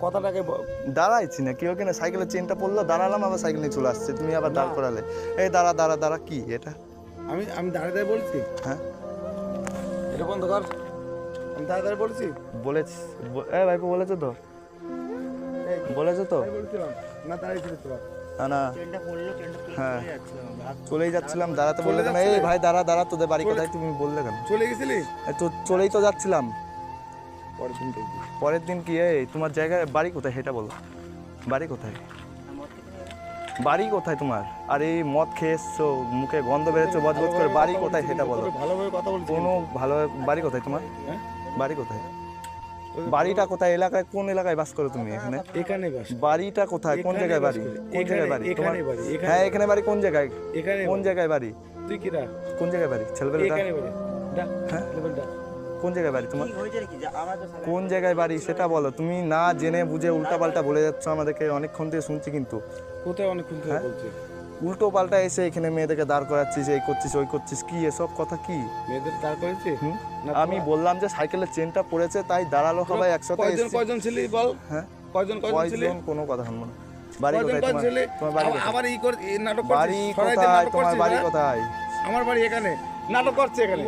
কথাটাকে দাঁড়াইছি না কি ওখানে সাইকেলের চেনটা পড়লো, দাঁড়ালাম, আবার সাইকেল নিয়ে চলে আসছে, তুমি আবার দাঁড় করালে। এই দাঁড়া দাঁড়া দাঁড়া, কি এটা? আমি দাঁড়িয়ে বলছি, হ্যাঁ এটা বন্ধ কর। আমি দাঁড়িয়ে বলছি, বলেছি। ভাইপো বলেছো তো, বলেছো তো? বলছিলাম না, দাঁড়িয়েছিল তো। না না, ট্রেনটা পড়লো, ট্রেনটা হ্যাঁ চলেই যাচ্ছিলাম, দাঁড়াতে বললে কেন? এই ভাই দাঁড়া দাঁড়া, তোদের বাড়ি কোথায় তুমি বললে কেন? চলে গেছিলি এই তো চলেই তো যাচ্ছিলাম। পরের দিন দেখবি। পরের দিন কি? এই তোমার জায়গায় বাড়ি কোথায় সেটা বলো, বাড়ি কোথায়? বাড়ি কোথায় তোমার? আর এই মদ খেয়ে এসছো, মুখে গন্ধ বেরোচ্ছে বজবজ করে, বাড়ি কোথায় সেটা বলো। ভালোভাবে কথা বলছি। কোনো ভালো বাড়ি কোথায় তোমার? হ্যাঁ? বাড়ি কোথায়? বাড়িটা কোথায়? এলাকায় কোন এলাকায় বাস করো তুমি? এখানে এখানে বাস, বাড়িটা কোথায়? কোন এখানে জায়গায় বাস বাড়ি? করি। কোন জায়গায় বাড়ি তোমার? এখানে বাড়ি, এখানে হ্যাঁ এখানে বাড়ি। কোন জায়গায়? এখানে কোন জায়গায় বাড়ি? তুই কিরা? কোন জায়গায় বাড়ি? ছেলেবেলাটা এখানে বাড়ি। ডা, হ্যাঁ? লেবেলটা। কোন জায়গায় বাড়ি তোমার? কি হয়েছে কি যে আমরা তো সারা কোন জায়গায় বাড়ি সেটা বলো। তুমি না জেনে বুঝে উল্টাপাল্টা বলে যাচ্ছ আমাদেরকে, অনেকক্ষণ থেকে শুনছি কিন্তু। কোথায় অনেকক্ষণ ধরে হ্যাঁ? বলছি? উল্টো পাল্টা এসে এখানে মেয়েদেরকে দাঁড় করাচ্ছিস, এই করছিস ওই করছিস, কি এসব কথা কি? মেয়েদের দাঁড় করেছি? হুম? না, আমি বললাম যে সাইকেলের চেনটা পড়েছে তাই দাঁড়ালো, সবাই একসাথে কয়জন এসেছি। কয়জন ছিলি বল? হ্যাঁ কয়জন ছিলি? কয়জন কোনো কথা শুনবো না। বাড়ি কয়জন কোথায় তোমার? ছিলি? তোমার বাড়ি কোথায়? আবার নাটক বাড়ি করছিস, সরাইতে কোথায়? নাটক তোমার করছিস, বাড়ি হ্যাঁ? কোথায়? আমার বাড়ি এখানে, নাটক করছে এখানে।